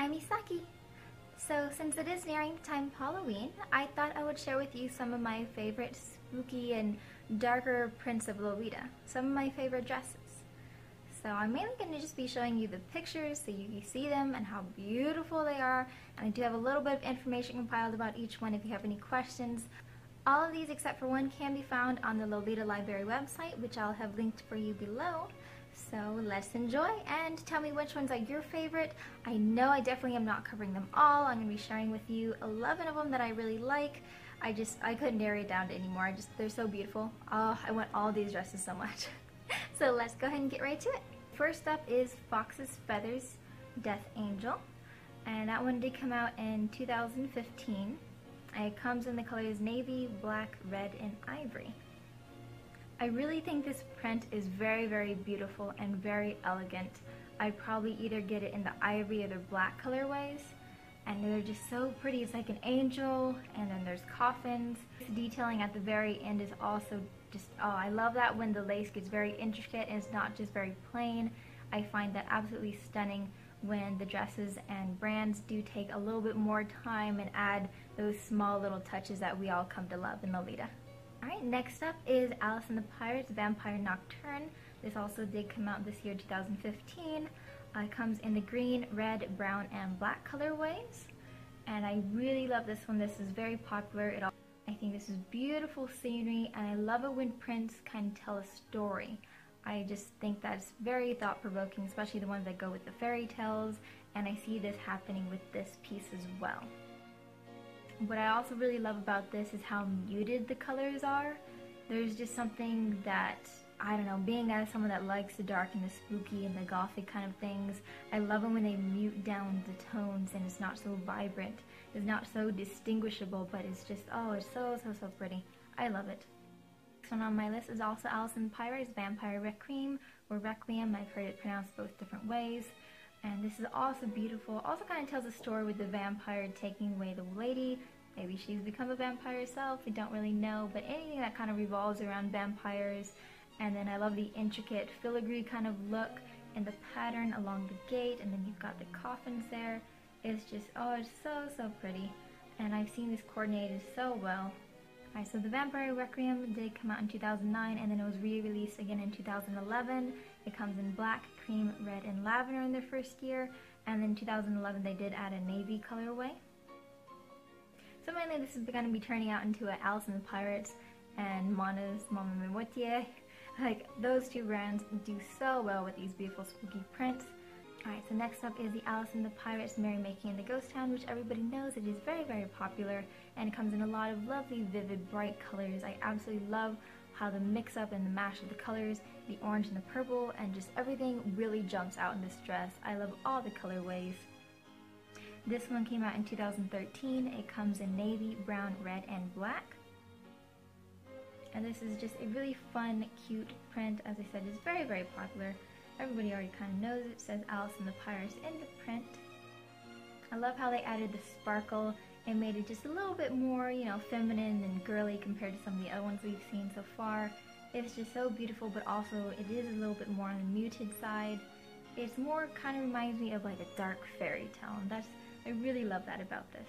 I'm Isaki. So since it is nearing the time of Halloween, I thought I would share with you some of my favorite spooky and darker prints of Lolita, some of my favorite dresses. So I'm mainly going to just be showing you the pictures so you can see them and how beautiful they are, and I do have a little bit of information compiled about each one if you have any questions. All of these except for one can be found on the Lolita Library website, which I'll have linked for you below. So let's enjoy and tell me which ones are your favorite. I know I definitely am not covering them all. I'm going to be sharing with you 11 of them that I really like. I couldn't narrow it down to anymore. They're so beautiful. Oh, I want all these dresses so much. So let's go ahead and get right to it. First up is Fox's Feathers Death Angel, and that one did come out in 2015. It comes in the colors navy, black, red, and ivory. I really think this print is very, very beautiful and very elegant. I'd probably either get it in the ivory or the black colorways, and they're just so pretty. It's like an angel, and then there's coffins. This detailing at the very end is also just, oh, I love that when the lace gets very intricate and it's not just very plain. I find that absolutely stunning when the dresses and brands do take a little bit more time and add those small little touches that we all come to love in Lolita. Alright, next up is Alice and the Pirates Vampire Nocturne. This also did come out this year, 2015. It comes in the green, red, brown, and black colorways. And I really love this one. This is very popular. I think this is beautiful scenery, and I love it when prints kind of tell a story. I just think that's very thought-provoking, especially the ones that go with the fairy tales, and I see this happening with this piece as well. What I also really love about this is how muted the colors are. There's just something that, I don't know, being as someone that likes the dark and the spooky and the gothic kind of things, I love it when they mute down the tones and it's not so vibrant. It's not so distinguishable, but it's just, oh, it's so pretty. I love it. Next one on my list is also Alice and the Pirates Vampire Requiem, or Requiem. I've heard it pronounced both different ways. And this is also beautiful. Also kind of tells a story with the vampire taking away the lady. Maybe she's become a vampire herself. We don't really know. But anything that kind of revolves around vampires. And then I love the intricate filigree kind of look and the pattern along the gate. And then you've got the coffins there. It's just, oh, it's so pretty. And I've seen this coordinated so well. Alright, so the Vampire Requiem did come out in 2009, and then it was re-released again in 2011. It comes in black, cream, red, and lavender in their first year, and then in 2011 they did add a navy colorway. So mainly this is going to be turning out into an Alice and the Pirates and Mona's Mama Moitié. Like, those two brands do so well with these beautiful spooky prints. Alright, so next up is the Alice and the Pirates Merrymaking in the Ghost Town, which everybody knows it is very, very popular, and it comes in a lot of lovely, vivid, bright colors. I absolutely love how the mix-up and the mash of the colors, the orange and the purple, and just everything really jumps out in this dress. I love all the colorways. This one came out in 2013. It comes in navy, brown, red, and black. And this is just a really fun, cute print. As I said, it's very, very popular. Everybody already kind of knows it. It says Alice and the Pirates in the print. I love how they added the sparkle and made it just a little bit more, you know, feminine and girly compared to some of the other ones we've seen so far. It's just so beautiful, but also it is a little bit more on the muted side. It's more, kind of reminds me of like a dark fairy tale, and I really love that about this.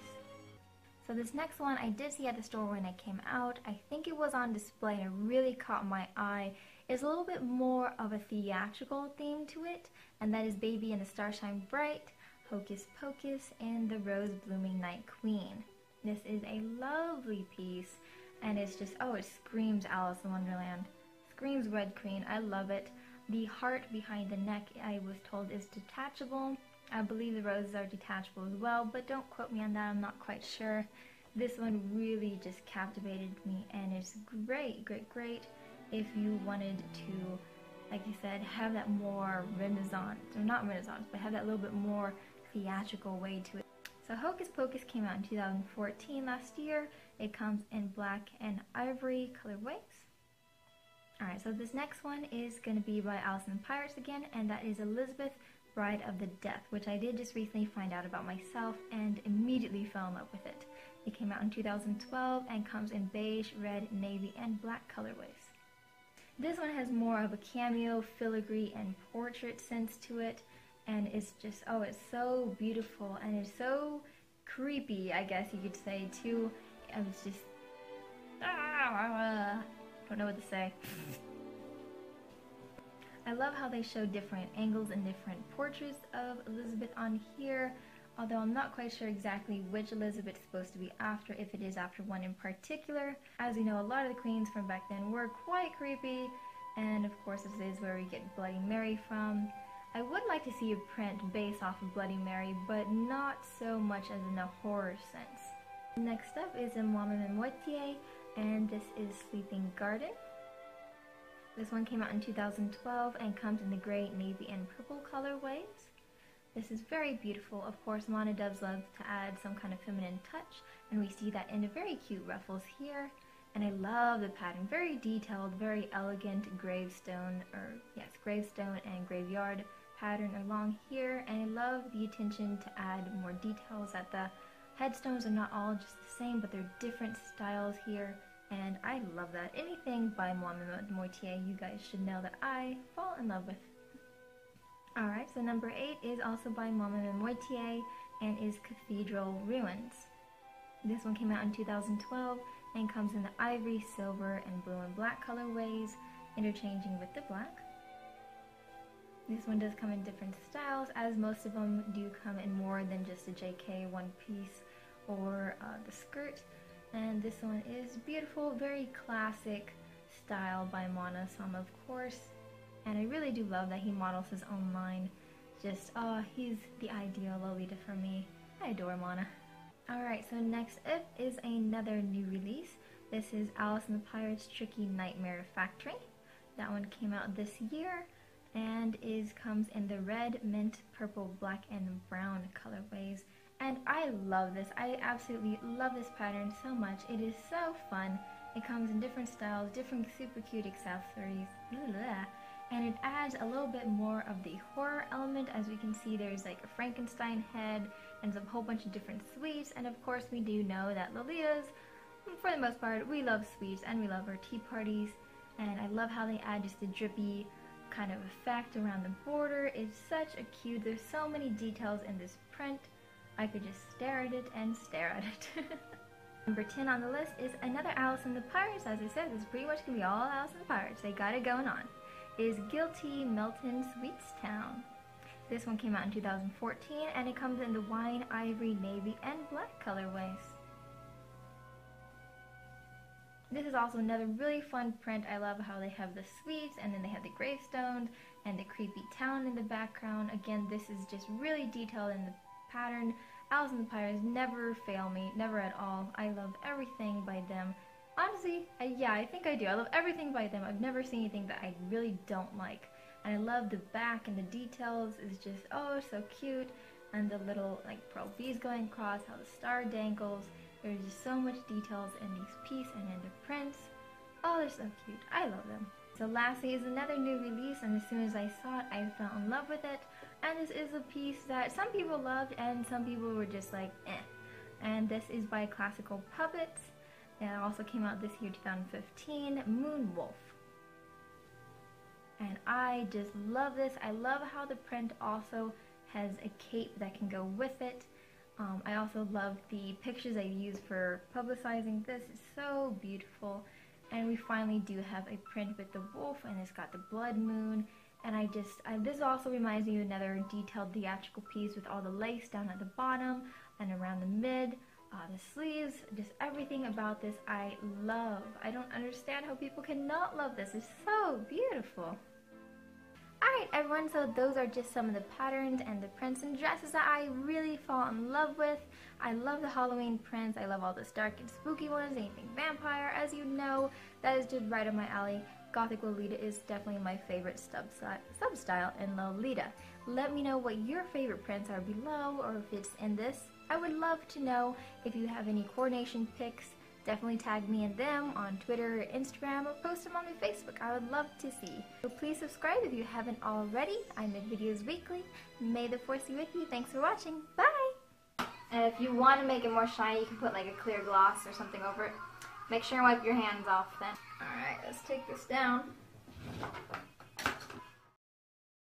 So this next one I did see at the store when it came out. I think it was on display and it really caught my eye. It's a little bit more of a theatrical theme to it, and that is Baby and the Stars Shine Bright, Hocus Pocus, and the Rose Blooming Night Queen. This is a lovely piece, and it's just, oh, it screams Alice in Wonderland. Screams Red Queen. I love it. The heart behind the neck, I was told, is detachable. I believe the roses are detachable as well, but don't quote me on that, I'm not quite sure. This one really just captivated me, and it's great, great if you wanted to, like you said, have that more Renaissance, or not Renaissance, but have that little bit more theatrical way to it. So Hocus Pocus came out in 2014 last year. It comes in black and ivory colorways. Alright, so this next one is going to be by Alice and the Pirates again, and that is Elizabeth, Bride of the Death, which I did just recently find out about myself and immediately fell in love with it. It came out in 2012 and comes in beige, red, navy, and black colorways. This one has more of a cameo, filigree, and portrait sense to it, and it's just, oh, it's so beautiful, and it's so creepy, I guess you could say, too. I was just, don't know what to say. I love how they show different angles and different portraits of Elizabeth on here, although I'm not quite sure exactly which Elizabeth's supposed to be after, if it is after one in particular. As you know, a lot of the queens from back then were quite creepy, and of course this is where we get Bloody Mary from. I would like to see a print based off of Bloody Mary, but not so much as in a horror sense. Next up is a Moi Moitié, and this is Sleeping Garden. This one came out in 2012 and comes in the gray, navy, and purple colorways. This is very beautiful. Of course, Mana does love to add some kind of feminine touch, and we see that in the very cute ruffles here. And I love the pattern, very detailed, very elegant gravestone and graveyard pattern along here. And I love the attention to add more details, that the headstones are not all just the same, but they're different styles here. And I love that. Anything by Moi Moitié, you guys should know that I fall in love with. Alright, so number 8 is also by Moi Moitié and is Cathedral Ruins. This one came out in 2012 and comes in the ivory, silver, and blue and black colorways, interchanging with the black. This one does come in different styles, as most of them do come in more than just a JK one piece or the skirt. And this one is beautiful, very classic style by Mana Sama, of course. And I really do love that he models his own line. Just, oh, he's the ideal Lolita for me. I adore Mana. Alright, so next up is another new release. This is Alice and the Pirates Tricky Nightmare Factory. That one came out this year and comes in the red, mint, purple, black, and brown colorways. And I love this. I absolutely love this pattern so much. It is so fun. It comes in different styles, different super cute accessories. And it adds a little bit more of the horror element. As we can see, there's like a Frankenstein head and a whole bunch of different sweets. And of course, we do know that Lolitas, for the most part, we love sweets and we love our tea parties. And I love how they add just a drippy kind of effect around the border. It's such a cute, there's so many details in this print. I could just stare at it and stare at it. Number 10 on the list is another Alice and the Pirates. As I said, this is pretty much going to be all Alice and the Pirates. They got it going on. Is Guilty Melton Sweets Town. This one came out in 2014 and it comes in the wine, ivory, navy, and black colorways. This is also another really fun print. I love how they have the sweets and then they have the gravestones and the creepy town in the background. Again, this is just really detailed in the pattern. Alice and the Pirates never fail me, never at all. I love everything by them. Honestly, yeah, I think I do. I love everything by them. I've never seen anything that I really don't like. And I love the back and the details is just, oh, so cute. And the little like pearl beads going across, how the star dangles. There's just so much details in these pieces and in the prints. Oh, they're so cute. I love them. So lastly is another new release, and as soon as I saw it, I fell in love with it. And this is a piece that some people loved and some people were just like, eh. And this is by Classical Puppets. It also came out this year, 2015, Moon Wolf. And I just love this. I love how the print also has a cape that can go with it. I also love the pictures they use for publicizing this. It's so beautiful. And we finally do have a print with the wolf, and it's got the blood moon. And this also reminds me of another detailed theatrical piece with all the lace down at the bottom and around the mid, the sleeves, just everything about this I love. I don't understand how people cannot love this. It's so beautiful. Alright everyone, so those are just some of the patterns and the prints and dresses that I really fall in love with. I love the Halloween prints, I love all those dark and spooky ones, anything vampire, as you know, that is just right up my alley. Gothic Lolita is definitely my favorite sub-style in Lolita. Let me know what your favorite prints are below, or if it's in this. I would love to know. If you have any coordination pics, definitely tag me in them on Twitter or Instagram, or post them on my Facebook. I would love to see. So please subscribe if you haven't already. I make videos weekly. May the force be with you. Thanks for watching. Bye! And if you want to make it more shiny, you can put like a clear gloss or something over it. Make sure and wipe your hands off then. Alright, let's take this down.